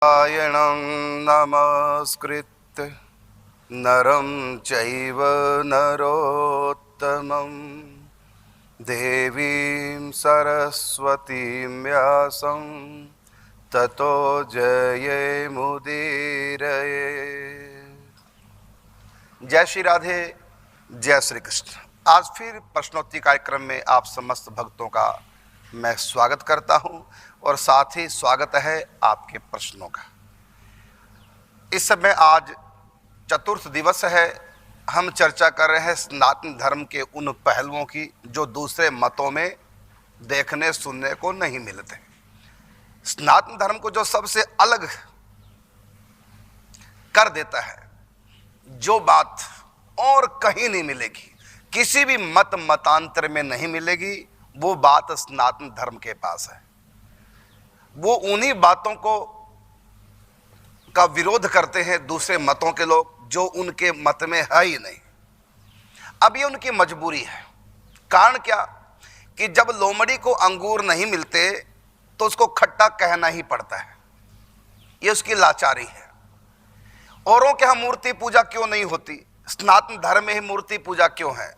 नारायणं नमस्कृत्य नरं चैव नरोत्तमं देवीं सरस्वतीं व्यासं ततो जयमुदीरये। जय श्री राधे, जय श्री कृष्ण। आज फिर प्रश्नोत्तरी कार्यक्रम में आप समस्त भक्तों का मैं स्वागत करता हूं और साथ ही स्वागत है आपके प्रश्नों का। इस समय आज चतुर्थ दिवस है। हम चर्चा कर रहे हैं सनातन धर्म के उन पहलुओं की जो दूसरे मतों में देखने सुनने को नहीं मिलते। सनातन धर्म को जो सबसे अलग कर देता है, जो बात और कहीं नहीं मिलेगी, किसी भी मतांतर में नहीं मिलेगी, वो बात सनातन धर्म के पास है। वो उन्हीं बातों को का विरोध करते हैं दूसरे मतों के लोग, जो उनके मत में है ही नहीं। अब ये उनकी मजबूरी है। कारण क्या कि जब लोमड़ी को अंगूर नहीं मिलते तो उसको खट्टा कहना ही पड़ता है। ये उसकी लाचारी है। औरों के यहाँ मूर्ति पूजा क्यों नहीं होती, सनातन धर्म में ही मूर्ति पूजा क्यों है?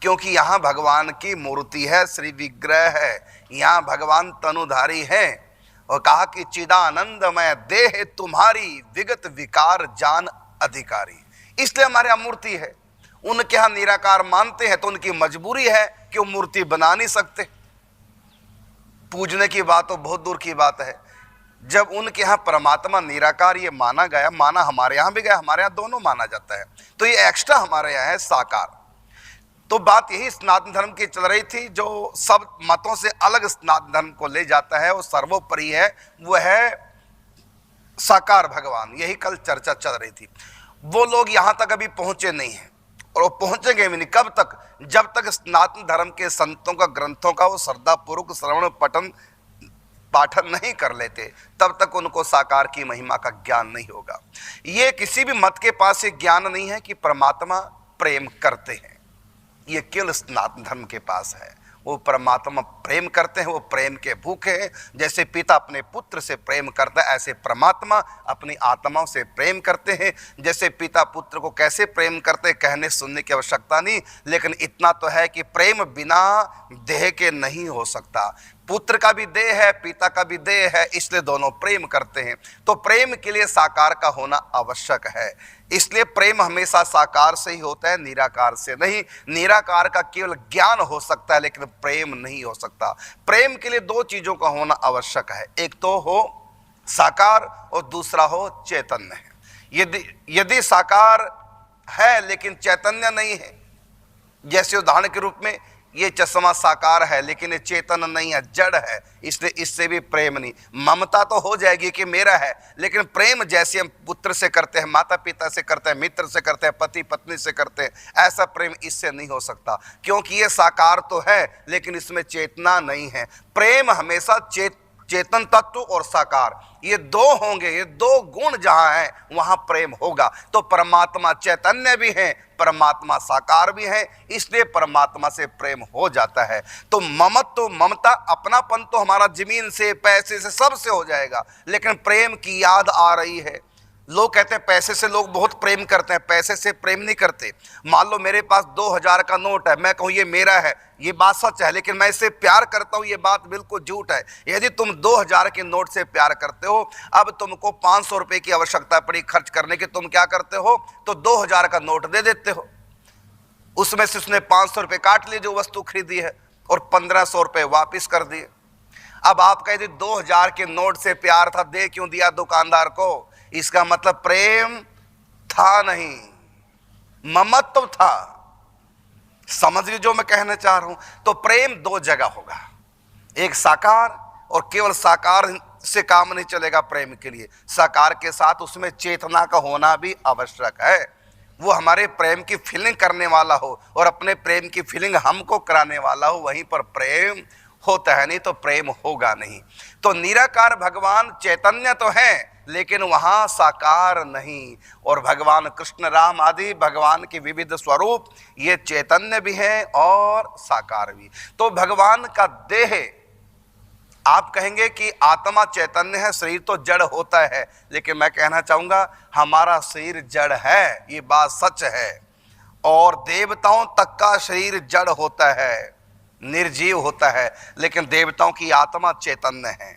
क्योंकि यहाँ भगवान की मूर्ति है, श्री विग्रह है, यहाँ भगवान तनुधारी है। और कहा कि चिदानंदमय देह तुम्हारी, विगत विकार जान अधिकारी। इसलिए हमारे यहाँ मूर्ति है। उनके यहाँ निराकार मानते हैं तो उनकी मजबूरी है कि वो मूर्ति बना नहीं सकते। पूजने की बात तो बहुत दूर की बात है। जब उनके यहाँ परमात्मा निराकार ये माना गया, माना हमारे यहाँ भी गया, हमारे यहाँ दोनों माना जाता है, तो ये एक्स्ट्रा हमारे यहाँ है साकार। तो बात यही सनातन धर्म की चल रही थी, जो सब मतों से अलग सनातन धर्म को ले जाता है, वो सर्वोपरि है, वो है साकार भगवान। यही कल चर्चा चल रही थी। वो लोग यहाँ तक अभी पहुंचे नहीं हैं और वो पहुंचेंगे भी नहीं। कब तक? जब तक सनातन धर्म के संतों का, ग्रंथों का वो श्रद्धापूर्वक श्रवण पठन पाठन नहीं कर लेते, तब तक उनको साकार की महिमा का ज्ञान नहीं होगा। ये किसी भी मत के पास ये ज्ञान नहीं है कि परमात्मा प्रेम करते हैं। ये केवल सनातन धर्म के पास है। वो परमात्मा प्रेम करते हैं, वो प्रेम के भूखे हैं। जैसे पिता अपने पुत्र से प्रेम करता है, ऐसे परमात्मा अपनी आत्माओं से प्रेम करते हैं। जैसे पिता पुत्र को कैसे प्रेम करते हैं, कहने सुनने की आवश्यकता नहीं, लेकिन इतना तो है कि प्रेम बिना देह के नहीं हो सकता। पुत्र का भी देह है, पिता का भी देह है, इसलिए दोनों प्रेम करते हैं। तो प्रेम के लिए साकार का होना आवश्यक है। इसलिए प्रेम हमेशा साकार से ही होता है, निराकार से नहीं। निराकार का केवल ज्ञान हो सकता है, लेकिन प्रेम नहीं हो सकता। प्रेम के लिए दो चीजों का होना आवश्यक है, एक तो हो साकार और दूसरा हो चैतन्य। यदि साकार है लेकिन चैतन्य नहीं है, जैसे उदाहरण के रूप में ये चश्मा साकार है लेकिन ये चेतन नहीं है, जड़ है, इसलिए इससे भी प्रेम नहीं। ममता तो हो जाएगी कि मेरा है, लेकिन प्रेम जैसे हम पुत्र से करते हैं, माता पिता से करते हैं, मित्र से करते हैं, पति पत्नी से करते हैं, ऐसा प्रेम इससे नहीं हो सकता। क्योंकि ये साकार तो है लेकिन इसमें चेतना नहीं है। प्रेम हमेशा चेतन तत्व और साकार, ये दो होंगे, ये दो गुण जहां है वहां प्रेम होगा। तो परमात्मा चैतन्य भी है, परमात्मा साकार भी है, इसलिए परमात्मा से प्रेम हो जाता है। तो ममता अपनापन तो हमारा जमीन से, पैसे से, सब से हो जाएगा, लेकिन प्रेम की याद आ रही है। लोग कहते हैं पैसे से लोग बहुत प्रेम करते हैं, पैसे से प्रेम नहीं करते। मान लो मेरे पास 2000 का नोट है, मैं कहूँ ये मेरा है, ये बात सच है, लेकिन मैं इससे प्यार करता हूँ, ये बात बिल्कुल झूठ है। यदि तुम 2000 के नोट से प्यार करते हो, अब तुमको 500 रुपये की आवश्यकता पड़ी खर्च करने की, तुम क्या करते हो? तो 2000 का नोट दे देते हो। उसमें से उसने 500 रुपये काट लिए जो वस्तु खरीदी है और 1500 रुपये वापिस कर दिए। अब आप कहते 2000 के नोट से प्यार था, दे क्यों दिया दुकानदार को? इसका मतलब प्रेम था नहीं, ममत्व था। समझ लीजिए जो मैं कहना चाह रहा हूं। तो प्रेम दो जगह होगा, एक साकार, और केवल साकार से काम नहीं चलेगा प्रेम के लिए, साकार के साथ उसमें चेतना का होना भी आवश्यक है। वो हमारे प्रेम की फीलिंग करने वाला हो और अपने प्रेम की फीलिंग हमको कराने वाला हो, वहीं पर प्रेम होता है, नहीं तो प्रेम होगा नहीं। तो निराकार भगवान चैतन्य तो है लेकिन वहां साकार नहीं। और भगवान कृष्ण, राम आदि भगवान के विविध स्वरूप ये चैतन्य भी हैं और साकार भी। तो भगवान का देह आप कहेंगे कि आत्मा चैतन्य है, शरीर तो जड़ होता है, लेकिन मैं कहना चाहूंगा हमारा शरीर जड़ है, ये बात सच है। और देवताओं तक का शरीर जड़ होता है, निर्जीव होता है, लेकिन देवताओं की आत्मा चैतन्य है।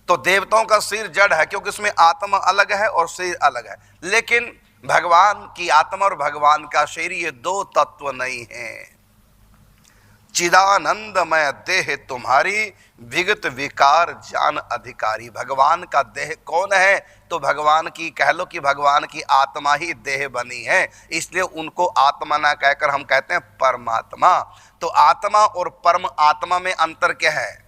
तो देवताओं का शरीर जड़ है क्योंकि उसमें आत्मा अलग है और शरीर अलग है, लेकिन भगवान की आत्मा और भगवान का शरीर ये दो तत्व नहीं है। चिदानंदमय देह तुम्हारी, विगत विकार जान अधिकारी। भगवान का देह कौन है? तो भगवान की कह लो कि भगवान की आत्मा ही देह बनी है, इसलिए उनको आत्मा ना कहकर हम कहते हैं परमात्मा। तो आत्मा और परम आत्मा में अंतर क्या है?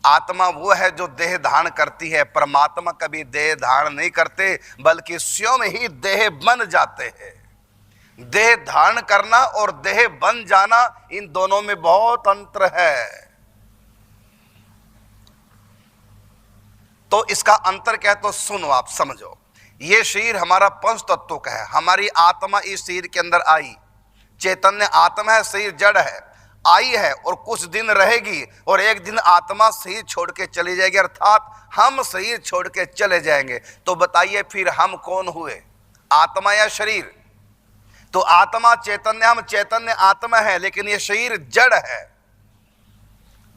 आत्मा वो है जो देह धारण करती है, परमात्मा कभी देह धारण नहीं करते, बल्कि स्वयं ही देह बन जाते हैं। देह धारण करना और देह बन जाना, इन दोनों में बहुत अंतर है। तो इसका अंतर क्या है तो सुनो, आप समझो। ये शरीर हमारा पंच तत्वों का है, हमारी आत्मा इस शरीर के अंदर आई, चैतन्य आत्मा है, शरीर जड़ है, आई है और कुछ दिन रहेगी और एक दिन आत्मा शरीर छोड़ के चली जाएगी, अर्थात हम शरीर छोड़ के चले जाएंगे। तो बताइए फिर हम कौन हुए, आत्मा या शरीर? तो आत्मा चैतन्य, हम चैतन्य आत्मा है, लेकिन ये शरीर जड़ है।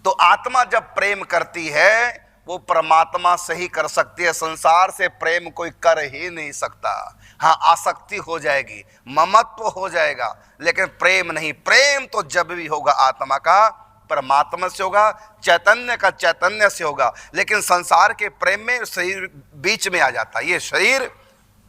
तो आत्मा जब प्रेम करती है वो परमात्मा से ही कर सकती है, संसार से प्रेम कोई कर ही नहीं सकता। हाँ, आसक्ति हो जाएगी, ममत्व हो जाएगा, लेकिन प्रेम नहीं। प्रेम तो जब भी होगा आत्मा का परमात्मा से होगा, चैतन्य का चैतन्य से होगा। लेकिन संसार के प्रेम में शरीर बीच में आ जाता है, ये शरीर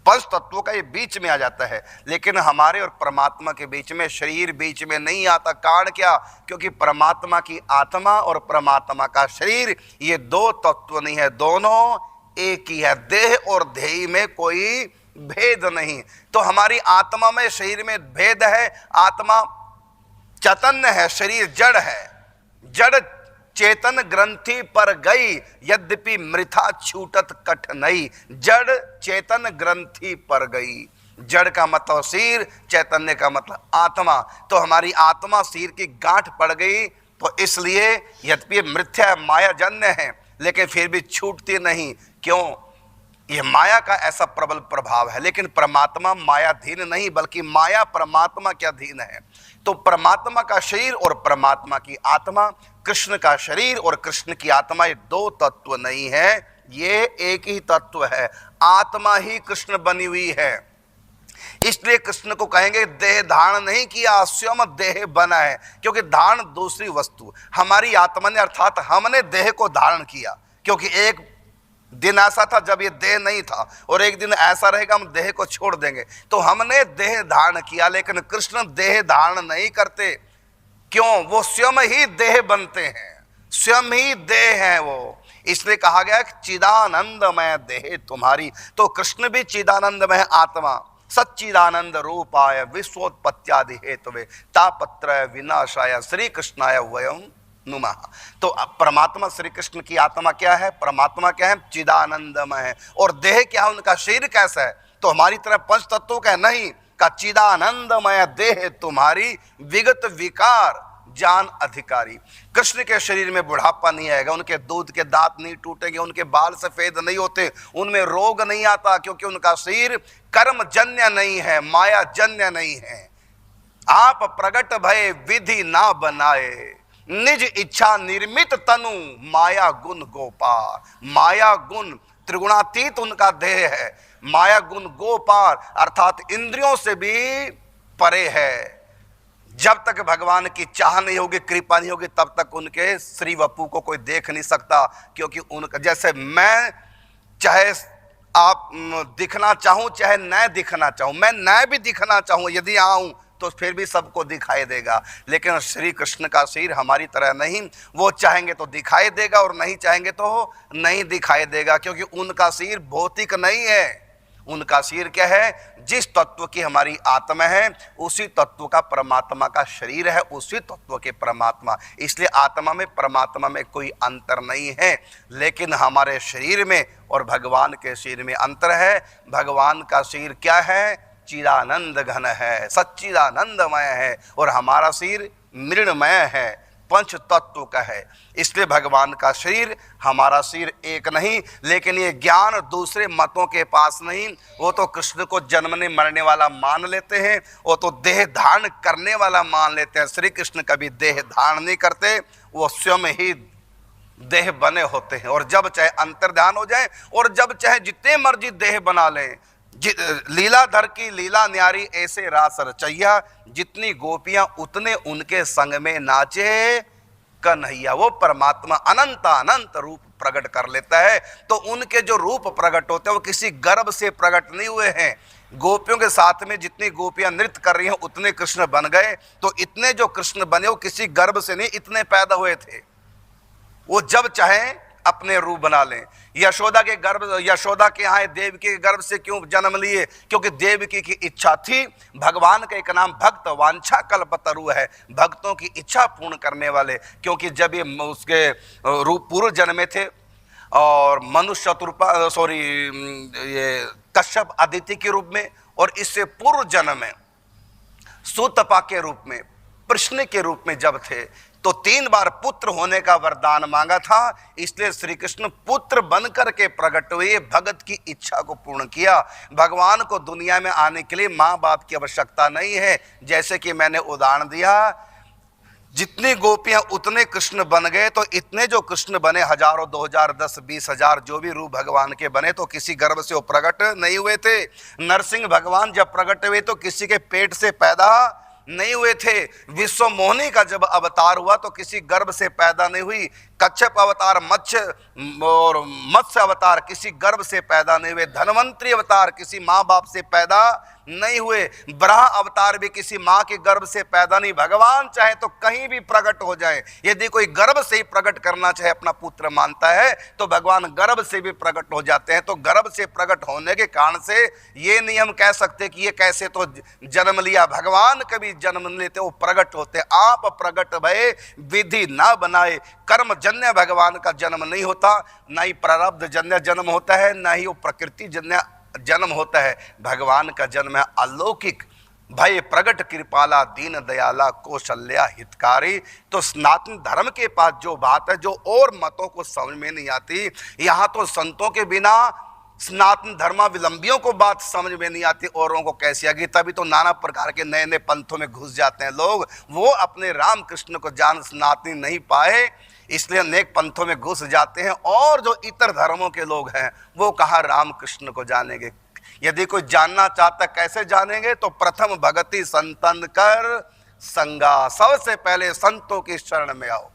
पंच तत्वों का ये बीच में आ जाता है, लेकिन हमारे और परमात्मा के बीच में शरीर बीच में नहीं आता। कारण क्या? क्योंकि परमात्मा की आत्मा और परमात्मा का शरीर ये दो तत्व नहीं है, दोनों एक ही है। देह और ध्येय में कोई भेद नहीं। तो हमारी आत्मा में शरीर में भेद है, आत्मा चैतन्य है, शरीर जड़ है। जड़ चेतन ग्रंथि पर गई, यद्यपि मृथा छूटत कठिनाई। जड़ चेतन ग्रंथि पर गई, जड़ का मतलब शरीर, चैतन्य का मतलब आत्मा। तो हमारी आत्मा शरीर की गांठ पड़ गई, तो इसलिए यद्यपि मिथ्या मायाजन्य है, लेकिन फिर भी छूटती नहीं। क्यों? यह माया का ऐसा प्रबल प्रभाव है। लेकिन परमात्मा मायाधीन नहीं, बल्कि माया परमात्मा के अधीन है। तो परमात्मा का शरीर और परमात्मा की आत्मा, कृष्ण का शरीर और कृष्ण की आत्मा, ये दो तत्व नहीं है, ये एक ही तत्व है। आत्मा ही कृष्ण बनी हुई है। इसलिए कृष्ण को कहेंगे देह धारण नहीं किया, स्वयं देह बना है। क्योंकि धारण दूसरी वस्तु, हमारी आत्मा ने अर्थात हमने देह को धारण किया। क्योंकि एक दिन ऐसा था जब ये देह नहीं था, और एक दिन ऐसा रहेगा हम देह को छोड़ देंगे। तो हमने देह धारण किया, लेकिन कृष्ण देह धारण नहीं करते। क्यों? वो स्वयं ही देह बनते हैं, स्वयं ही देह है वो। इसलिए कहा गया कि चिदानंदमय देह तुम्हारी। तो कृष्ण भी चिदानंदमय आत्मा, सच्चिदानंद रूपाय विश्वोत्पत्त्यादि हेतवे तापत्रय विनाशाय श्री कृष्णाय वयम नुमा। तो परमात्मा श्री कृष्ण की आत्मा क्या है? परमात्मा क्या है? चिदानंदमय है। और देह क्या है? उनका शरीर कैसा है? तो हमारी तरह पंच तत्वों का नहीं, का चिदानंदमय देह तुम्हारी, विगत विकार जान अधिकारी। कृष्ण के शरीर में बुढ़ापा नहीं आएगा, उनके दूध के दांत नहीं टूटेंगे, उनके बाल सफेद नहीं होते, उनमें रोग नहीं आता, क्योंकि उनका शरीर कर्मजन्य नहीं है, मायाजन्य नहीं है। आप प्रगट भय विधि ना बनाए, निज इच्छा निर्मित तनु माया गुण गोपार। माया गुण त्रिगुणातीत उनका देह है, माया गुण गोपार अर्थात इंद्रियों से भी परे है। जब तक भगवान की चाह नहीं होगी, कृपा नहीं होगी, तब तक उनके श्री वपु को कोई देख नहीं सकता। क्योंकि उनका, जैसे मैं चाहे आप दिखना चाहूं चाहे न दिखना चाहूं, मैं न भी दिखना चाहूं, यदि आऊं तो फिर भी सबको दिखाई देगा। लेकिन श्री कृष्ण का शरीर हमारी तरह नहीं, वो चाहेंगे तो दिखाई देगा और नहीं चाहेंगे तो नहीं दिखाई देगा। क्योंकि उनका शरीर भौतिक नहीं है, उनका शरीर क्या है? जिस तत्व की हमारी आत्मा है, उसी तत्व का परमात्मा का शरीर है, उसी तत्व के परमात्मा। इसलिए आत्मा में परमात्मा में कोई अंतर नहीं है, लेकिन हमारे शरीर में और भगवान के शरीर में अंतर है। भगवान का शरीर क्या है? चिदानंद घन है, सच्चिदानंदमय है, और हमारा शरीर मृणमय है, पंच तत्व का है। इसलिए भगवान का शरीर, हमारा शरीर एक नहीं, लेकिन ये ज्ञान दूसरे मतों के पास नहीं। वो तो कृष्ण को जन्मने मरने वाला मान लेते हैं, वो तो देह धारण करने वाला मान लेते हैं। श्री कृष्ण कभी देह धारण नहीं करते, वो स्वयं ही देह बने होते हैं। और जब चाहे अंतर्ध्यान हो जाए और जब चाहे जितने मर्जी देह बना लें। लीलाधर की लीला न्यारी ऐसे रास रचैया, जितनी गोपियां उतने उनके संग में नाचे कन्हैया। वो परमात्मा अनंत अनंत रूप प्रकट कर लेता है। तो उनके जो रूप प्रकट होते हैं वो किसी गर्भ से प्रकट नहीं हुए हैं। गोपियों के साथ में जितनी गोपियां नृत्य कर रही हैं उतने कृष्ण बन गए। तो इतने जो कृष्ण बने वो किसी गर्भ से नहीं, इतने पैदा हुए थे। वो जब चाहे अपने रूप बना लें। यशोदा के गर्भ, यशोदा के यहाँ देवकी के गर्भ से क्यों जन्म लिए? क्योंकि देवकी की इच्छा थी। भगवान का एक नाम भक्त वांछा कल्पतरु है, भक्तों की इच्छा पूर्ण करने वाले। क्योंकि जब ये उसके रूप पूर्व जन्मे थे और मनुष्य चतुर्पा ये कश्यप अदिति के रूप में, और इससे पूर्व जन्म में सुतपा के रूप में, प्रश्न के रूप में जब थे, तो 3 बार पुत्र होने का वरदान मांगा था। इसलिए श्री कृष्ण पुत्र बनकर के प्रकट हुए, भगत की इच्छा को पूर्ण किया। भगवान को दुनिया में आने के लिए माँ बाप की आवश्यकता नहीं है। जैसे कि मैंने उदाहरण दिया, जितनी गोपियां उतने कृष्ण बन गए। तो इतने जो कृष्ण बने, हजारों, 2000, 10, 20,000 जो भी रूप भगवान के बने, तो किसी गर्भ से वो प्रकट नहीं हुए थे। नरसिंह भगवान जब प्रकट हुए तो किसी के पेट से पैदा नहीं हुए थे। विश्व मोहिनी का जब अवतार हुआ तो किसी गर्भ से पैदा नहीं हुई। कच्छप अवतार, मत्स्य अवतार किसी गर्भ से पैदा नहीं हुए। धनवंतरी अवतार किसी माँ बाप से पैदा नहीं हुए। ब्रह्मा अवतार भी किसी माँ के गर्भ से पैदा नहीं। भगवान चाहे तो कहीं भी प्रकट हो जाए। यदि कोई गर्भ से ही प्रकट करना चाहे, अपना पुत्र मानता है, तो भगवान गर्भ से भी प्रकट हो जाते हैं। तो गर्भ से प्रकट होने के कारण से ये नहीं हम कह सकते कि ये कैसे तो जन्म लिया। भगवान कभी जन्म नहीं लेते, वो प्रकट होते। आप प्रकट भय विधि ना बनाए, कर्मजन्य भगवान का जन्म नहीं होता, ना ही प्रारब्ध जन्य जन्म होता है, ना ही वो प्रकृति जन्य जन्म होता है। भगवान का जन्म है अलौकिक। भय प्रगट कृपाला दीन दयाला कौशल्या हितकारी। तो सनातन धर्म के पास जो बात है, जो और मतों को समझ में नहीं आती, यहाँ तो संतों के बिना सनातन धर्मावलंबियों को बात समझ में नहीं आती, औरों को कैसी आएगी? तभी तो नाना प्रकार के नए नए पंथों में घुस जाते हैं लोग। वो अपने राम कृष्ण को जान सनातनी नहीं पाए, इसलिए अनेक पंथों में घुस जाते हैं। और जो इतर धर्मों के लोग हैं वो कहाँ राम कृष्ण को जानेंगे? यदि कोई जानना चाहता कैसे जानेंगे? तो प्रथम भगति संतन कर संगा। सबसे पहले संतों की शरण में आओ।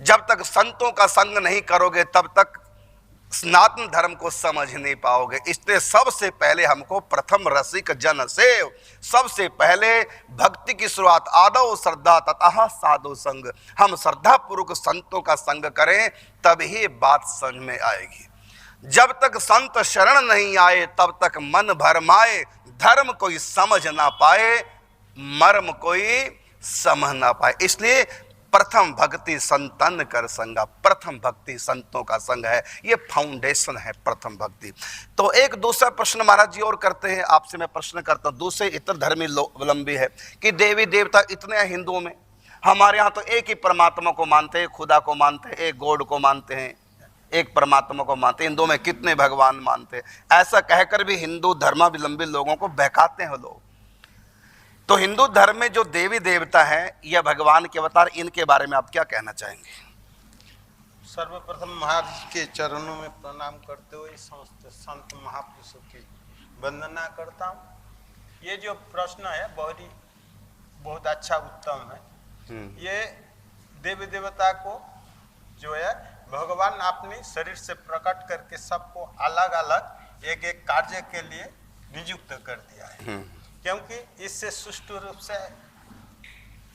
जब तक संतों का संग नहीं करोगे तब तक सनातन धर्म को समझ नहीं पाओगे। इसलिए सबसे पहले हमको प्रथम रसिक जन सेव, सबसे पहले भक्ति की शुरुआत आदौ श्रद्धा ततः साधु संग। हम श्रद्धा पूर्वक संतों का संग करें तभी बात समझ में आएगी। जब तक संत शरण नहीं आए तब तक मन भरमाए, धर्म कोई समझ ना पाए, मर्म कोई समझ ना पाए। इसलिए प्रथम भक्ति संतन कर संगा। प्रथम भक्ति संतों का संग है, ये फाउंडेशन है प्रथम भक्ति। तो एक दूसरा प्रश्न महाराज जी और करते हैं, आपसे मैं प्रश्न करता हूँ। दूसरे इतर धर्मी अवलंबी है कि देवी देवता इतने हैं हिंदुओं में। हमारे यहाँ तो एक ही परमात्मा को मानते हैं, खुदा को मानते हैं, एक गॉड को मानते हैं, एक परमात्मा को मानते हैं। हिंदुओं में कितने भगवान मानते हैं? ऐसा कहकर भी हिंदू धर्मावलंबी लोगों को बहकाते हैं लोग। तो हिंदू धर्म में जो देवी देवता हैं या भगवान के अवतार, इनके बारे में आप क्या कहना चाहेंगे? सर्वप्रथम महाराज के चरणों में प्रणाम करते हुए समस्त संत महापुरुषों की वंदना करता हूँ। ये जो प्रश्न है बहुत अच्छा उत्तम है। ये देवी देवता को जो है भगवान अपने शरीर से प्रकट करके सबको अलग अलग एक एक कार्य के लिए नियुक्त कर दिया है, क्योंकि इससे सुष्ठु रूप से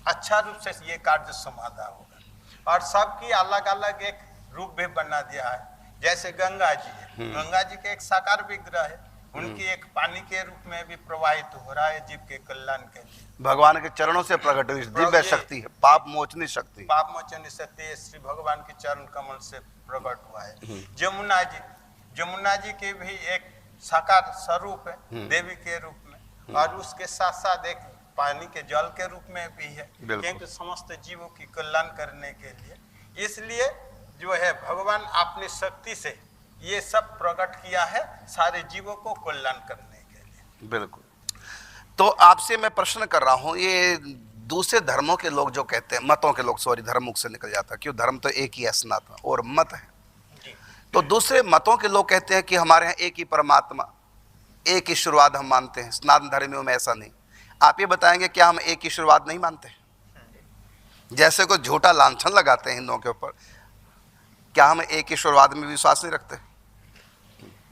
अच्छा रूप से ये कार्य समाधान होगा। और सबकी अलग अलग एक रूप भी बना दिया है। जैसे गंगा जी है, गंगा जी के एक साकार विग्रह है, उनकी एक पानी के रूप में भी प्रवाहित हो रहा है जीव के कल्याण के लिए। भगवान के चरणों से प्रकट हुई दिव्य शक्ति है, पाप मोचनी शक्ति। पाप मोचनी शक्ति श्री भगवान के चरण कमल से प्रकट हुआ है। जमुना जी के भी एक साकार स्वरूप है देवी के रूप में। और उसके साथ साथ एक पानी के जल के रूप में भी है, बिल्कुल। क्योंकि समस्त जीवों की कल्याण करने के लिए। इसलिए जो है भगवान अपनी शक्ति से ये सब प्रकट किया है सारे जीवों को कल्याण करने के लिए। बिल्कुल। तो आपसे मैं प्रश्न कर रहा हूं, ये दूसरे धर्मों के लोग जो कहते हैं, मतों के लोग, सॉरी धर्म मुख से निकल जाता है, क्यों धर्म तो एक ही है, सनातन, और मत है। जी। तो दूसरे मतों के लोग कहते हैं कि हमारे यहाँ एक ही परमात्मा, एक ईश्वरवाद हम मानते हैं। सनातन धर्मियों में ऐसा नहीं। आप ये बताएंगे क्या हम एक ईश्वरवाद नहीं मानते? जैसे कोई झूठा लांछन लगाते हैं हिंदुओं के ऊपर, क्या हम एक ईश्वरवाद में विश्वास नहीं रखते?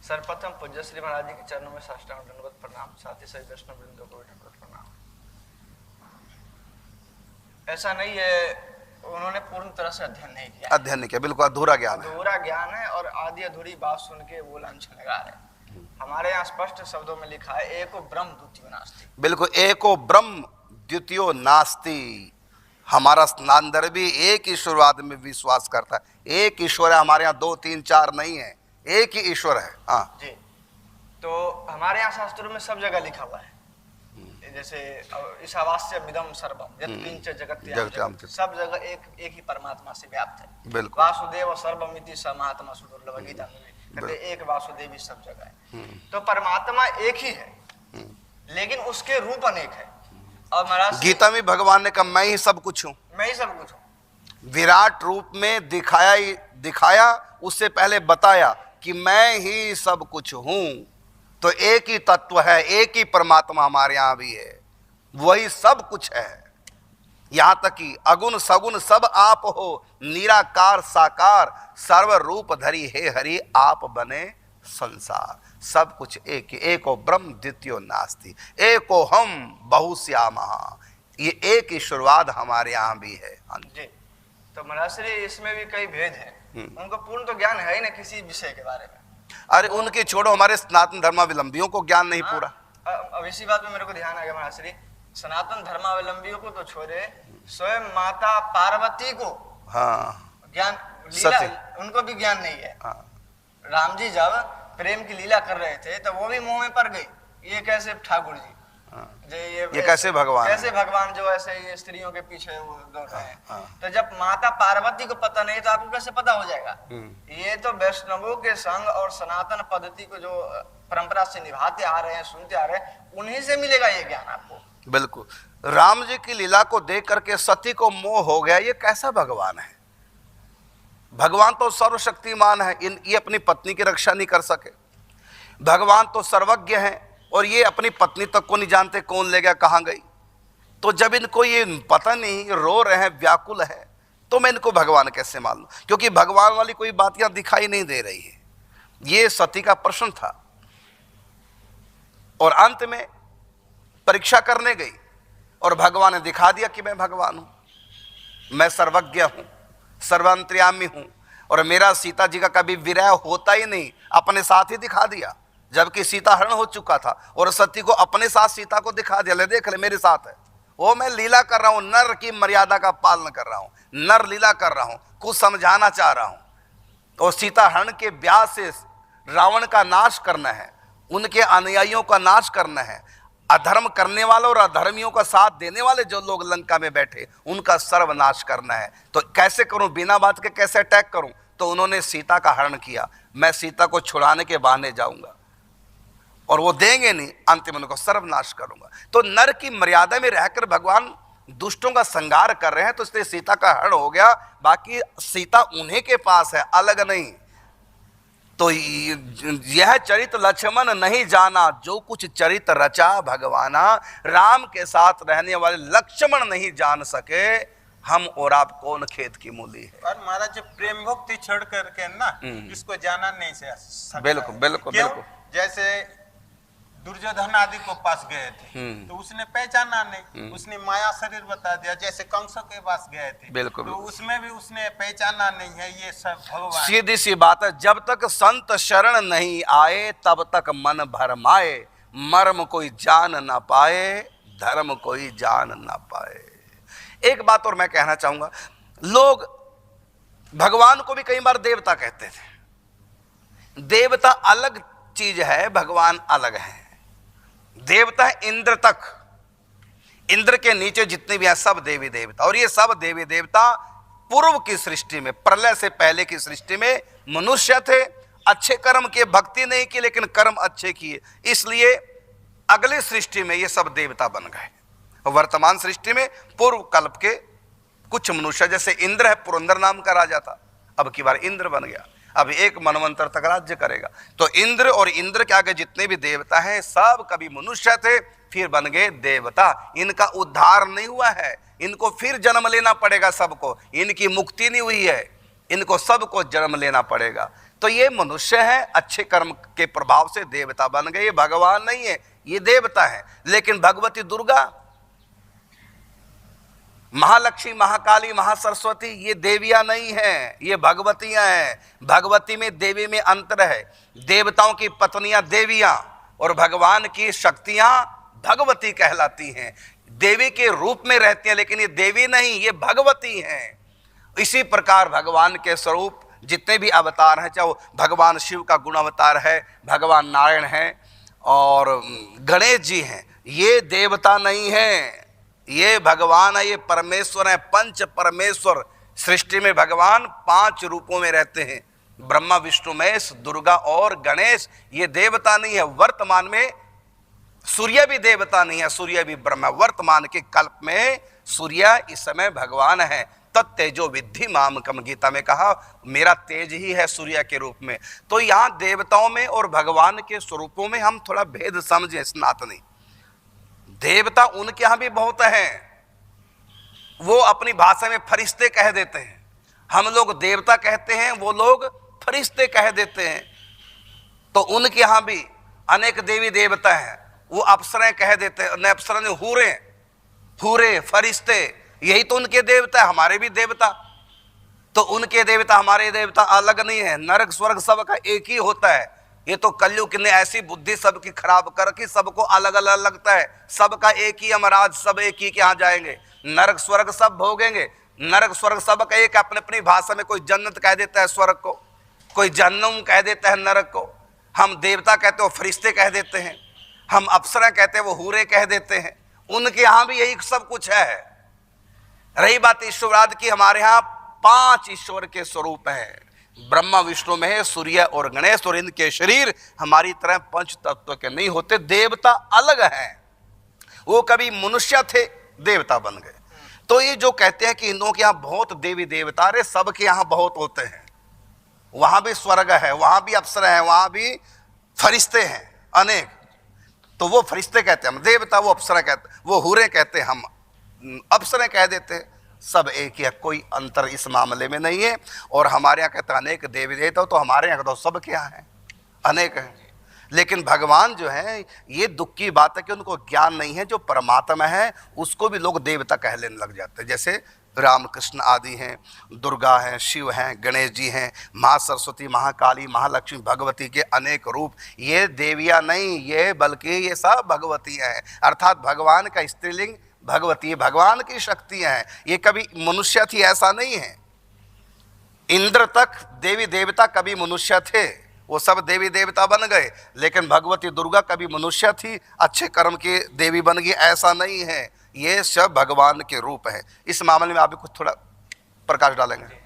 सर्वप्रथम पूज्य श्री महाराज जी के चरणों में साष्टांग दंडवत प्रणाम, साथ ही सभी वैष्णव वृंदों को दंडवत प्रणाम। ऐसा नहीं है, उन्होंने पूर्ण तरह से अध्ययन नहीं किया। अध्ययन नहीं किया, बिल्कुल अधूरा ज्ञान है। अधूरा ज्ञान है और आधी अधूरी बात सुन के वो लांछन लगा रहे हैं। हमारे यहाँ स्पष्ट शब्दों में लिखा है एको ब्रह्म द्वितीयो नास्ति। बिल्कुल, एको ब्रह्म द्वितीयो नास्ति। हमारा स्नान धर्म भी एक ईश्वरवाद में विश्वास करता है। एक ईश्वर है, हमारे यहाँ 2 3 4 नहीं है, एक ही ईश्वर है। हाँ जी। तो हमारे यहाँ शास्त्रों में सब जगह लिखा हुआ है, जैसे ईशावास्य विदम सर्वम यत् किंच जगत्याम जगत्, सब जगह एक ही परमात्मा से व्याप्त है। बिल्कुल। वासुदेव सर्वमिति स महात्मा सुदुर्लभ, गीता में कहते एक वासुदेव ही सब जगह है। तो परमात्मा एक ही है, लेकिन उसके रूप अनेक है। और महाराज गीता में भगवान ने कहा मैं ही सब कुछ हूँ। मैं ही सब कुछ हूँ। विराट रूप में दिखाया, उससे पहले बताया कि मैं ही सब कुछ हूँ। तो एक ही तत्व है, एक ही परमात्मा हमारे यहाँ भी है, वही सब कुछ है। यहाँ तक कि अगुण सगुण सब आप हो, निराकार साकार सर्व रूप धरी हे हरि, आप बने संसार। सब कुछ एक ही। एको ब्रह्म द्वितीयो नास्ति, एको हम बहुश्यामः। ये एक ईश्वरवाद हमारे यहाँ भी है। हाँ जी। जी। तो महाराज श्री इसमें भी कई भेद है। उनको पूर्ण तो ज्ञान है ही ना किसी विषय के बारे में। अरे उनके छोड़ो, हमारे सनातन धर्मावलंबियों को ज्ञान नहीं पूरा। अब इसी बात में मेरे को ध्यान आ गया महाराज श्री, सनातन धर्मावलंबियों को तो छोड़े, स्वयं माता पार्वती को हाँ ज्ञान, लीला सत्य। उनको भी ज्ञान नहीं है। हाँ राम जी जब प्रेम की लीला कर रहे थे तो वो भी मुंह में पड़ गई, ये कैसे ठाकुर जी, ये कैसे भगवान है? कैसे भगवान जो ऐसे ये स्त्रियों के पीछे वो दौड़ रहे हैं। हाँ। तो जब माता पार्वती को पता नहीं तो आपको कैसे पता हो जाएगा? ये तो वैष्णवों के संग और सनातन पद्धति को जो परंपरा से निभाते आ रहे हैं, सुनते आ रहे हैं, उन्हीं से मिलेगा ये ज्ञान आपको। बिल्कुल। राम जी की लीला को देख करके सती को मोह हो गया, ये कैसा भगवान है? भगवान तो सर्वशक्तिमान है, ये अपनी पत्नी की रक्षा नहीं कर सके। भगवान तो सर्वज्ञ है और ये अपनी पत्नी तक को नहीं जानते कौन ले गया, कहाँ गई। तो जब इनको ये पता नहीं, रो रहे हैं, व्याकुल है, तो मैं इनको भगवान कैसे मान लूं? क्योंकि भगवान वाली कोई बात यहां दिखाई नहीं दे रही है। ये सती का प्रश्न था और अंत में परीक्षा करने गई और भगवान ने दिखा दिया कि मैं भगवान हूं, मैं सर्वज्ञ हूं, सर्वांतर्यामी हूं, और मेरा सीता जी का कभी विरह होता ही नहीं, अपने साथ ही दिखा दिया। जबकि सीता हरण हो चुका था और सती को अपने साथ सीता को दिखा दिया, ले देख ले मेरे साथ है वो, मैं लीला कर रहा हूं, नर की मर्यादा का पालन कर रहा हूं, नर लीला कर रहा हूं, कुछ समझाना चाह रहा हूं। और सीता हरण के ब्याह से रावण का नाश करना है, उनके अनुयायियों का नाश करना है, अधर्म करने वालों और अधर्मियों का साथ देने वाले जो लोग लंका में बैठे उनका सर्वनाश करना है। तो कैसे करूं, बिना बात के कैसे अटैक करूं? तो उन्होंने सीता का हरण किया, मैं सीता को छुड़ाने के बहाने जाऊंगा और वो देंगे नहीं, अंतिम उनको सर्वनाश करूंगा। तो नर की मर्यादा में रहकर भगवान दुष्टों का संहार कर रहे हैं, तो इसलिए सीता का हरण हो गया। बाकी सीता उन्हीं के पास है, अलग नहीं। तो यह चरित लक्ष्मण नहीं जाना, जो कुछ चरित रचा भगवाना। राम के साथ रहने वाले लक्ष्मण नहीं जान सके, हम और आप कौन खेत की मूली है। और महाराज जो प्रेम भक्ति छोड़ करके ना इसको जाना नहीं से सकता। बिल्कुल बिल्कुल क्यों? बिल्कुल। जैसे दुर्योधन आदि को पास गए थे तो उसने पहचाना नहीं, उसने माया शरीर बता दिया। जैसे कंस के पास गए थे बिल्कुल, तो उसमें भी उसने पहचाना नहीं है ये सब भगवान। सीधी सी बात है, जब तक संत शरण नहीं आए तब तक मन भरमाए, मर्म कोई जान ना पाए, धर्म कोई जान ना पाए। एक बात और मैं कहना चाहूंगा, लोग भगवान को भी कई बार देवता कहते थे। देवता अलग चीज है, भगवान अलग है। देवता है इंद्र तक, इंद्र के नीचे जितने भी हैं सब देवी देवता, और ये सब देवी देवता पूर्व की सृष्टि में, प्रलय से पहले की सृष्टि में मनुष्य थे, अच्छे कर्म किए, भक्ति नहीं की लेकिन कर्म अच्छे किए, इसलिए अगली सृष्टि में ये सब देवता बन गए। वर्तमान सृष्टि में पूर्व कल्प के कुछ मनुष्य, जैसे इंद्र है, पुरंदर नाम का राजा था, अब की बार इंद्र बन गया, अब एक मनवंतर तक राज्य करेगा। तो इंद्र और इंद्र के आगे जितने भी देवता हैं सब कभी मनुष्य थे, फिर बन गए देवता। इनका उद्धार नहीं हुआ है, इनको फिर जन्म लेना पड़ेगा सबको, इनकी मुक्ति नहीं हुई है, इनको सबको जन्म लेना पड़ेगा। तो ये मनुष्य है, अच्छे कर्म के प्रभाव से देवता बन गए, ये भगवान नहीं है, ये देवता है। लेकिन भगवती दुर्गा, महालक्ष्मी, महाकाली, महासरस्वती ये देवियां नहीं हैं, ये भगवतियां हैं। भगवती में देवी में अंतर है। देवताओं की पत्नियां देवियां और भगवान की शक्तियां भगवती कहलाती हैं। देवी के रूप में रहती हैं लेकिन ये देवी नहीं, ये भगवती हैं। इसी प्रकार भगवान के स्वरूप जितने भी अवतार हैं, चाहे वो भगवान शिव का गुण अवतार है, भगवान नारायण हैं और गणेश जी हैं, ये देवता नहीं है, ये भगवान है, ये परमेश्वर है, पंच परमेश्वर। सृष्टि में भगवान 5 रूपों में रहते हैं, ब्रह्मा, विष्णु, महेश, दुर्गा और गणेश। ये देवता नहीं है। वर्तमान में सूर्य भी देवता नहीं है, सूर्य भी ब्रह्मा। वर्तमान के कल्प में सूर्य इस समय भगवान है। तत्तेजो विद्धि मामकम, गीता में कहा मेरा तेज ही है सूर्य के रूप में। तो यहाँ देवताओं में और भगवान के स्वरूपों में हम थोड़ा भेद समझें। सनातनी देवता उनके यहां भी बहुत हैं, वो अपनी भाषा में फरिश्ते कह देते हैं। हम लोग देवता कहते हैं, वो लोग फरिश्ते कह देते हैं। तो उनके यहां भी अनेक देवी देवता हैं, वो अप्सराएं कह देते हैं, अप्सरा ने हूरे, फरिश्ते, यही तो उनके देवता है। हमारे भी देवता, तो उनके देवता हमारे देवता अलग नहीं है। नरक स्वर्ग सबका एक ही होता है। ये तो कलयुग ने ऐसी बुद्धि सबकी खराब कर के सबको अलग अलग लगता है। सबका एक ही अमराज, सब एक ही के यहाँ जाएंगे, नरक स्वर्ग सब भोगेंगे। नरक स्वर्ग सबका एक, अपने अपनी भाषा में कोई जन्नत कह देता है स्वर्ग को, कोई जहन्नुम कह देता है नरक को। हम देवता कहते हो फरिश्ते कह देते हैं, हम अप्सरा कहते हैं वो हूरे कह देते हैं। उनके यहाँ भी यही सब कुछ है। रही बात ईश्वरवाद की, हमारे यहाँ 5 ईश्वर के स्वरूप हैं, ब्रह्मा, विष्णु, महेश, सूर्य और गणेश। और इनके शरीर हमारी तरह पंच तत्व के नहीं होते। देवता अलग हैं, वो कभी मनुष्य थे, देवता बन गए। तो ये जो कहते हैं कि इन लोगों के यहाँ बहुत देवी देवता, रे सबके यहाँ बहुत होते हैं। वहां भी स्वर्ग है, वहां भी अप्सरा है, वहां भी फरिश्ते हैं अनेक। तो वो फरिश्ते कहते हैं हम देवता, वो अप्सरा कहते, वो हूरे कहते हैं हम अप्सरा कह देते हैं। सब एक ही है, कोई अंतर इस मामले में नहीं है। और हमारे यहाँ कहते हैं अनेक देवी देवता, तो हमारे यहाँ तो सब क्या है, अनेक हैं। लेकिन भगवान जो है, ये दुख की बात है कि उनको ज्ञान नहीं है। जो परमात्मा है उसको भी लोग देवता कह लेने लग जाते हैं। जैसे राम कृष्ण आदि हैं, दुर्गा हैं, शिव हैं, गणेश जी हैं, माँ सरस्वती, महाकाली, महालक्ष्मी, भगवती के अनेक रूप। ये देवियाँ नहीं, ये बल्कि ये सब भगवतियाँ हैं। अर्थात भगवान का स्त्रीलिंग भगवती, भगवान की शक्तियाँ हैं। ये कभी मनुष्य थी ऐसा नहीं है। इंद्र तक देवी देवता कभी मनुष्य थे, वो सब देवी देवता बन गए। लेकिन भगवती दुर्गा कभी मनुष्य थी, अच्छे कर्म की देवी बन गई, ऐसा नहीं है। ये सब भगवान के रूप है। इस मामले में आप भी कुछ थोड़ा प्रकाश डालेंगे?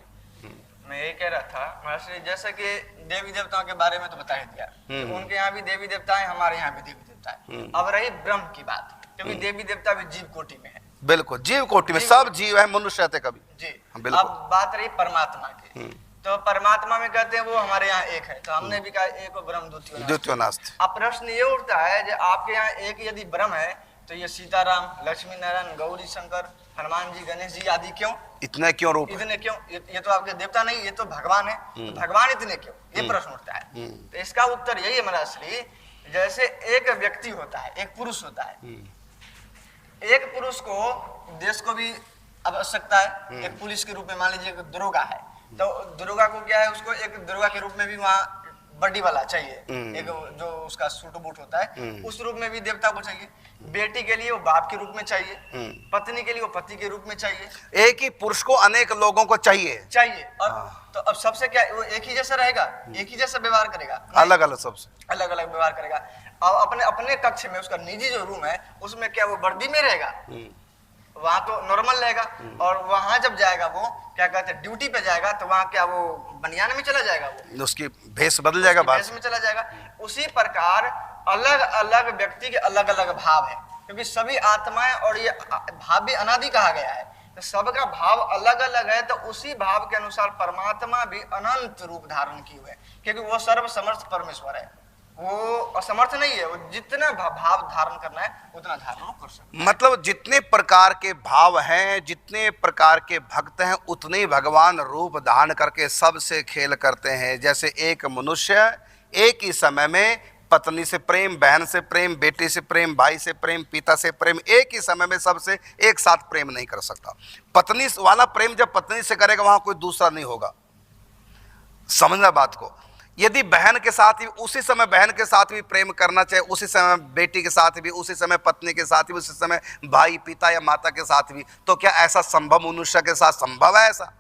मैं ये कह रहा था महर्षि, जैसे कि देवी देवताओं के बारे में तो बता ही दिया, तो उनके यहाँ भी देवी देवता है, हमारे यहाँ भी देवी देवता है। अब रही ब्रह्म की बात, क्योंकि देवी देवता भी जीव कोटि में है। बिल्कुल, जीव कोटि में सब जीव है, मनुष्य थे कभी जी। बिल्कुल। अब बात रही परमात्मा की, तो परमात्मा में कहते हैं वो हमारे यहाँ एक है, तो हमने भी कहा एक ब्रह्म द्वितीयो नास्ति। अब प्रश्न ये उठता है जो आपके यहाँ एक यदि ब्रह्म है, तो ये सीताराम, लक्ष्मी नारायण, गौरी शंकर, हनुमान जी, गणेश जी आदि क्यों, इतने क्यों रूप, इतने क्यों? ये तो आपके देवता नहीं, ये तो भगवान है, तो भगवान इतने क्यों, ये प्रश्न उठता है। तो इसका उत्तर यही है महाराज, जैसे एक व्यक्ति होता है, एक पुरुष होता है, एक पुरुष को देश को भी आवश्यकता है। एक पुलिस के रूप में मान लीजिए दरोगा है, तो दरोगा को क्या है, उसको एक दरोगा के रूप में भी वहाँ बॉडी वाला चाहिए, एक जो उसका सूट बूट होता है, उस रूप में भी देवता को चाहिए। बेटी के लिए वो बाप के रूप में चाहिए, पत्नी के लिए वो पति के रूप में चाहिए। एक ही पुरुष को अनेक लोगों को चाहिए। और तो अब सबसे क्या वो एक ही जैसा रहेगा, एक ही जैसा व्यवहार करेगा? अलग अलग सबसे अलग अलग व्यवहार करेगा। अब अपने अपने कक्ष में उसका निजी जो रूम है उसमें क्या वो वर्दी में रहेगा? वहां तो नॉर्मल रहेगा। और वहां जब जाएगा वो क्या कहते हैं ड्यूटी पे जाएगा तो वहां क्या वो बनियान में चला जाएगा, वो उसकी भेष बदल जाएगा, भेष में चला जाएगा। उसी प्रकार अलग अलग व्यक्ति के अलग अलग भाव है, क्योंकि सभी आत्माएं और ये भाव भी अनादि कहा गया है, तो सबका भाव अलग अलग है। तो उसी भाव के अनुसार परमात्मा भी अनंत रूप धारण किए हुए, क्योंकि वो सर्वसमर्थ परमेश्वर है, वो असमर्थ नहीं है। वो जितना भाव धारण करना है उतना धारण कर सकता है। मतलब जितने प्रकार के भाव हैं, जितने प्रकार के भक्त हैं, उतने ही भगवान रूप धारण करके सबसे खेल करते हैं। जैसे एक मनुष्य एक ही समय में पत्नी से प्रेम, बहन से प्रेम, बेटी से प्रेम, भाई से प्रेम, पिता से प्रेम, एक ही समय में सबसे एक साथ प्रेम नहीं कर सकता। पत्नी वाला प्रेम जब पत्नी से करेगा वहां कोई दूसरा नहीं होगा। समझना बात को। यदि बहन के साथ ही उसी समय बहन के साथ भी प्रेम करना चाहिए, उसी समय बेटी के साथ भी, उसी समय पत्नी के साथ भी, उसी समय भाई, पिता या माता के साथ भी, तो क्या ऐसा संभव मनुष्य के साथ संभव है? ऐसा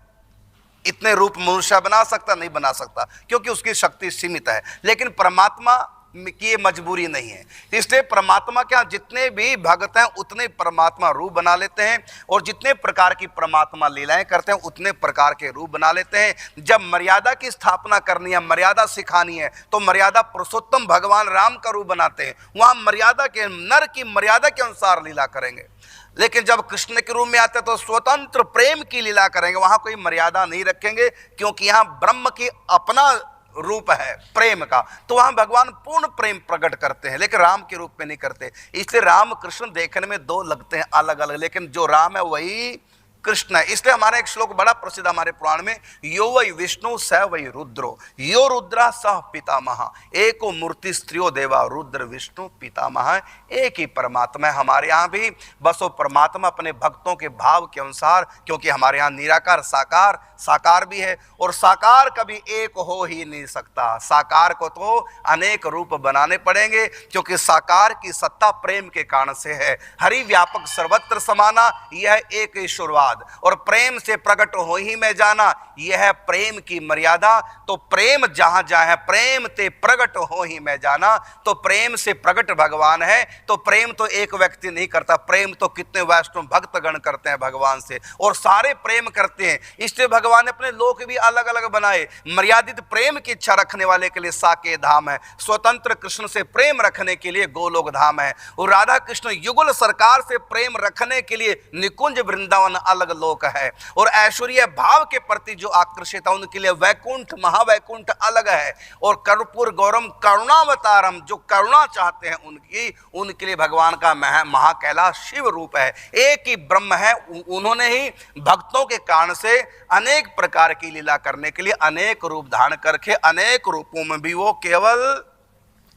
इतने रूप मनुष्य बना सकता? नहीं बना सकता, क्योंकि उसकी शक्ति सीमित है। लेकिन परमात्मा की ये मजबूरी नहीं है, इसलिए परमात्मा के यहाँ जितने भी भक्त हैं उतने परमात्मा रूप बना लेते हैं, और जितने प्रकार की परमात्मा लीलाएं करते हैं उतने प्रकार के रूप बना लेते हैं। जब मर्यादा की स्थापना करनी है, मर्यादा सिखानी है, तो मर्यादा पुरुषोत्तम भगवान राम का रूप बनाते हैं। वहां मर्यादा के, नर की मर्यादा के अनुसार लीला करेंगे। लेकिन जब कृष्ण के रूप में आते हैं तो स्वतंत्र प्रेम की लीला करेंगे, वहां कोई मर्यादा नहीं रखेंगे, क्योंकि यहाँ ब्रह्म की अपना रूप है प्रेम का, तो वहां भगवान पूर्ण प्रेम प्रकट करते हैं, लेकिन राम के रूप में नहीं करते। इसलिए राम कृष्ण देखने में दो लगते हैं अलग अलग, लेकिन जो राम है वही कृष्ण है। इसलिए हमारा एक श्लोक बड़ा प्रसिद्ध हमारे पुराण में, यो वै विष्णु स वै रुद्रो यो रुद्रा सह पितामह एको मूर्ति स्त्रियो देवा रुद्र विष्णु पितामह। एक ही परमात्मा है हमारे यहाँ भी, बस वो परमात्मा अपने भक्तों के भाव के अनुसार, क्योंकि हमारे यहाँ निराकार साकार, साकार भी है, और साकार कभी एक हो ही नहीं सकता। साकार को तो अनेक रूप बनाने पड़ेंगे, क्योंकि साकार की सत्ता प्रेम के कारण से है। हरि व्यापक सर्वत्र समाना, यह एक ईश्वरवाद, और प्रेम से प्रकट हो ही में जाना, यह है प्रेम की मर्यादा। तो प्रेम जहां जहां है, प्रेम ते प्रकट हो ही में जाना, तो प्रेम से प्रकट भगवान है। तो प्रेम तो एक व्यक्ति नहीं करता, प्रेम तो कितने वैष्णव भक्तगण करते हैं भगवान से, और सारे प्रेम करते हैं। इसलिए भगवान ने अपने लोक भी अलग अलग बनाए। मर्यादित प्रेम की इच्छा रखने वाले के लिए साकेत धाम है, स्वतंत्र कृष्ण से प्रेम रखने के लिए गोलोक धाम है, और राधा कृष्ण युगल सरकार से प्रेम रखने के लिए निकुंज वृंदावन अलग लोक है, और ऐश्वर्य भाव के प्रति जो आकर्षित है उनके लिए वैकुंठ महावैकुंठ अलग है, और कर्पूर गौरम करुणावतारम जो करुणा चाहते हैं उनके लिए भगवान का महाकैलाश शिव रूप है। एक ही ब्रह्म है, उन्होंने ही भक्तों के कारण से अनेक प्रकार की लीला करने के लिए अनेक रूप धारण करके, अनेक रूपों में भी वो केवल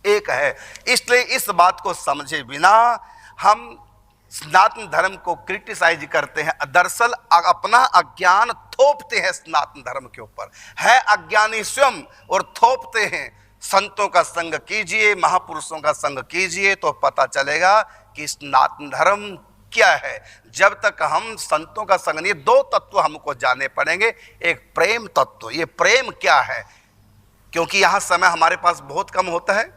एक है। इसलिए इस बात को समझे बिना हम सनातन धर्म को क्रिटिसाइज करते हैं, दरअसल अपना अज्ञान थोपते हैं सनातन धर्म के ऊपर। है अज्ञानी स्वयं और थोपते हैं। संतों का संग कीजिए, महापुरुषों का संग कीजिए, तो पता चलेगा कि सनातन धर्म क्या है। जब तक हम संतों का संग नहीं, दो तत्व हमको जाने पड़ेंगे। एक प्रेम तत्व, ये प्रेम क्या है, क्योंकि यहाँ समय हमारे पास बहुत कम होता है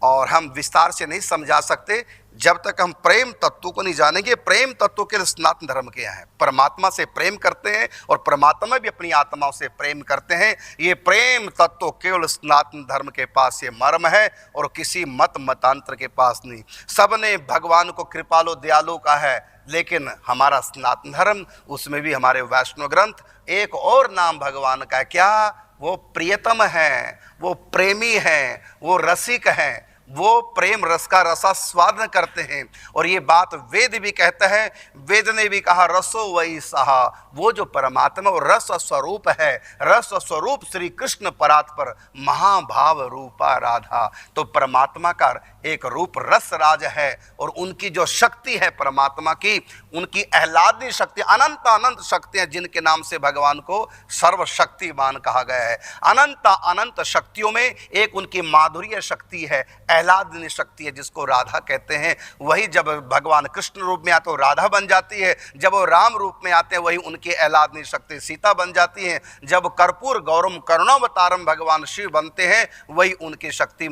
और हम विस्तार से नहीं समझा सकते। जब तक हम प्रेम तत्व को नहीं जानेंगे, प्रेम तत्व के सनातन धर्म के यहाँ है, परमात्मा से प्रेम करते हैं और परमात्मा भी अपनी आत्माओं से प्रेम करते हैं। ये प्रेम तत्व केवल सनातन धर्म के पास ये मर्म है और किसी मतांतर के पास नहीं। सबने भगवान को कृपालु दयालु का है, लेकिन हमारा सनातन धर्म, उसमें भी हमारे वैष्णव ग्रंथ एक और नाम भगवान का है। क्या? वो प्रियतम है, वो प्रेमी है, वो रसिक है, वो प्रेम रस का रसास्वादन करते हैं। और ये बात वेद भी कहता है, वेद ने भी कहा रसो वही सहा, वो जो परमात्मा वो रस स्वरूप है, रस स्वरूप श्री कृष्ण परात्पर महाभाव रूपा राधा। तो परमात्मा का एक रूप रस राज है, और उनकी जो शक्ति है परमात्मा की, उनकी आह्लादनी शक्ति, अनंत अनंत शक्तियां जिनके नाम से भगवान को सर्वशक्तिमान कहा गया है। अनंत अनंत शक्तियों में एक उनकी माधुर्य शक्ति है, आह्लादनी शक्ति है, जिसको राधा कहते हैं। वही जब भगवान कृष्ण रूप में आते हो राधा बन जाती है, जब वो राम रूप में आते हैं वही उनकी आह्लादनी शक्ति सीता बन जाती है। जब कर्पूर गौरम करुणावतारम भगवान शिव बनते हैं, वही उनकी शक्ति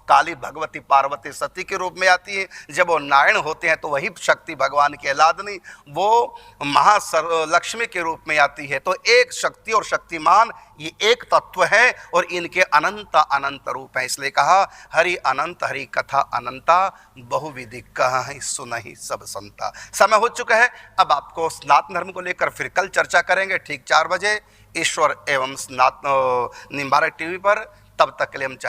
काली भगवती पार्वती सती के रूप में आती है। जब वो नारायण होते हैं तो वही शक्ति भगवान की आह्लादनी वो लक्ष्मी के रूप में आती है। तो एक शक्ति और शक्तिमान ये एक तत्व है, और इनके अनंत अनंत रूप हैं। इसलिए कहा हरि अनंत हरि कथा अनंता, बहुविधि कहि सुनहि सब संता। समय हो चुका है, अब आपको सनातन धर्म को लेकर फिर कल चर्चा करेंगे ठीक 4 बजे ईश्वर एवं सनातन निम्बारक टीवी पर। तब तक के लिए हम